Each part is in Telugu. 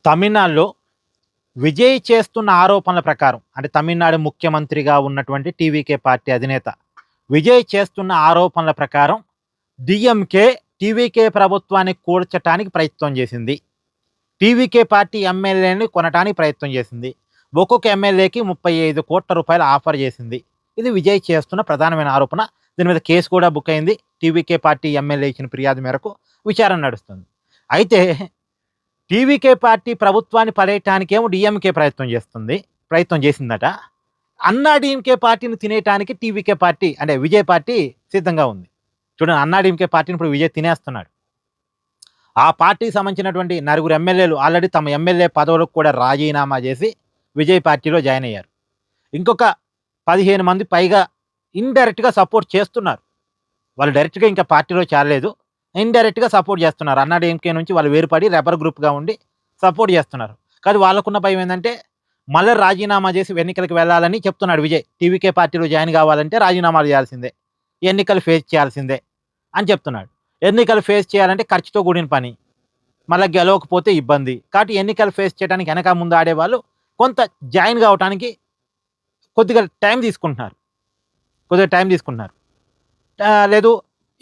తమిళనాడులో విజయ్ చేస్తున్న ఆరోపణల ప్రకారం అంటే తమిళనాడు ముఖ్యమంత్రిగా ఉన్నటువంటి టీవీకే పార్టీ అధినేత విజయ్ చేస్తున్న ఆరోపణల ప్రకారం డిఎంకే టీవీకే ప్రభుత్వాన్ని కూల్చటానికి ప్రయత్నం చేసింది. టీవీకే పార్టీ ఎమ్మెల్యేని కొనటానికి ప్రయత్నం చేసింది. ఒక్కొక్క ఎమ్మెల్యేకి 35 కోట్ల రూపాయలు ఆఫర్ చేసింది. ఇది విజయ్ చేస్తున్న ప్రధానమైన ఆరోపణ. దీని మీద కేసు కూడా బుక్ అయింది. టీవీకే పార్టీ ఎమ్మెల్యే ఇచ్చిన ఫిర్యాదు మేరకు విచారణ నడుస్తుంది. అయితే టీవీకే పార్టీ ప్రభుత్వాన్ని పడేయటానికేమో డిఎంకే ప్రయత్నం చేసిందట. అన్నా డీఎంకే పార్టీని తినేయటానికి టీవీకే పార్టీ అంటే విజయ్ పార్టీ సిద్ధంగా ఉంది. చూడండి, అన్నా డీఎంకే పార్టీని ఇప్పుడు విజయ్ తినేస్తున్నాడు. ఆ పార్టీకి సంబంధించినటువంటి 4 ఎమ్మెల్యేలు ఆల్రెడీ తమ ఎమ్మెల్యే పదవులకు కూడా రాజీనామా చేసి విజయ్ పార్టీలో జాయిన్ అయ్యారు. ఇంకొక 15 మంది పైగా ఇండైరెక్ట్గా సపోర్ట్ చేస్తున్నారు. వాళ్ళు డైరెక్ట్గా ఇంకా పార్టీలో చేరలేదు, ఇండైరెక్ట్గా సపోర్ట్ చేస్తున్నారు. అన్నా డీఎంకే నుంచి వాళ్ళు వేరుపడి రెబర్ గ్రూప్గా ఉండి సపోర్ట్ చేస్తున్నారు. కానీ వాళ్ళకున్న భయం ఏంటంటే మళ్ళీ రాజీనామా చేసి ఎన్నికలకు వెళ్ళాలని చెప్తున్నాడు విజయ్. టీవీకే పార్టీలో జాయిన్ కావాలంటే రాజీనామాలు చేయాల్సిందే, ఎన్నికలు ఫేస్ చేయాల్సిందే అని చెప్తున్నాడు. ఎన్నికలు ఫేస్ చేయాలంటే ఖర్చుతో కూడిన పని, మళ్ళీ గెలవకపోతే ఇబ్బంది. కాబట్టి ఎన్నికలు ఫేస్ చేయడానికి వెనక ముందు ఆడేవాళ్ళు కొంత జాయిన్ కావడానికి కొద్దిగా టైం తీసుకుంటున్నారు. లేదు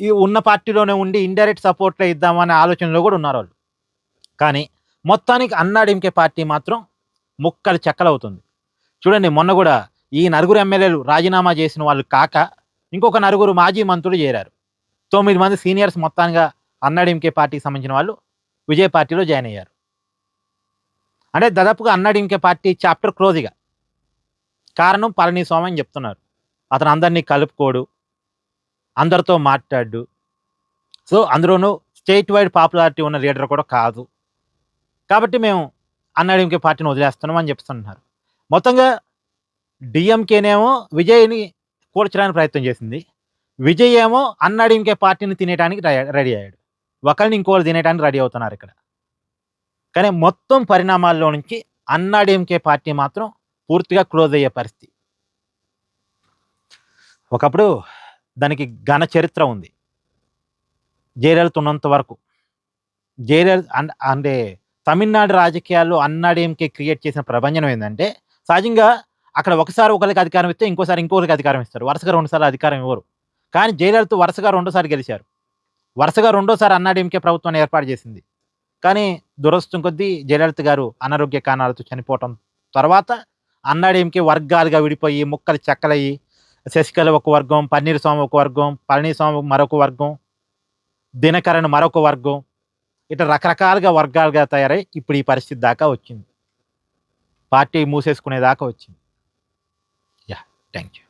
ఈ ఉన్న పార్టీలోనే ఉండి ఇండైరెక్ట్ సపోర్ట్లో ఇద్దామనే ఆలోచనలో కూడా ఉన్నారు వాళ్ళు. కానీ మొత్తానికి అన్నా డీఎంకే పార్టీ మాత్రం ముక్కలు చెక్కలవుతుంది. చూడండి, మొన్న కూడా ఈ 4 ఎమ్మెల్యేలు రాజీనామా చేసిన వాళ్ళు కాక ఇంకొక 4 మాజీ మంత్రులు చేరారు. 9 మంది సీనియర్స్ మొత్తంగా అన్నా డీఎంకే పార్టీకి సంబంధించిన వాళ్ళు విజయ్ పార్టీలో జాయిన్ అయ్యారు. అంటే దాదాపుగా అన్నా డీఎంకే పార్టీ చాప్టర్ క్లోజ్. ఇక కారణం పళనిస్వామి అని చెప్తున్నారు. అతను అందరినీ కలుపుకోడు, అందరితో మాట్లాడు. సో అందులోనూ స్టేట్ వైడ్ పాపులారిటీ ఉన్న లీడర్ కూడా కాదు. కాబట్టి మేము అన్నా డీఎంకే పార్టీని వదిలేస్తున్నాం అని చెప్తున్నారు. మొత్తంగా డిఎంకేనేమో విజయ్ని కూల్చడానికి ప్రయత్నం చేసింది. విజయ్ ఏమో అన్నా డీఎంకే పార్టీని తినేయడానికి రెడీ అయ్యాడు. ఒకరిని ఇంకోళ్ళు తినేయడానికి రెడీ అవుతున్నారు ఇక్కడ. కానీ మొత్తం పరిణామాల్లో నుంచి అన్నా డీఎంకే పార్టీ మాత్రం పూర్తిగా క్లోజ్ అయ్యే పరిస్థితి. ఒకప్పుడు దానికి ఘన చరిత్ర ఉంది. జయలలిత ఉన్నంత వరకు అంటే తమిళనాడు రాజకీయాల్లో అన్నా డీఎంకే క్రియేట్ చేసిన ప్రభంజనం ఏంటంటే, సహజంగా అక్కడ ఒకసారి ఒకరికి అధికారం ఇస్తే ఇంకోసారి ఇంకొకరికి అధికారం ఇస్తారు. వరుసగా 2 సార్లు అధికారం ఇవ్వరు. కానీ జయలలిత వరుసగా 2సారి గెలిచారు. వరుసగా 2సారి అన్నా డీఎంకే ప్రభుత్వాన్ని ఏర్పాటు చేసింది. కానీ దురదృష్టం కొద్దీ జయలలిత గారు అనారోగ్య కారణాలతో చనిపోవటం తర్వాత అన్నా డీఎంకే వర్గాలుగా విడిపోయి ముక్కలు చెక్కలయ్యి శశికళ ఒక వర్గం, పన్నీర్స్వామి ఒక వర్గం, పళనిస్వామి మరొక వర్గం, దినకరన్ మరొక వర్గం, ఇట్లా రకరకాలుగా వర్గాలుగా తయారై ఇప్పుడు ఈ పరిస్థితి దాకా వచ్చింది. పార్టీ మూసేసుకునేదాకా వచ్చింది. Yeah, thank you.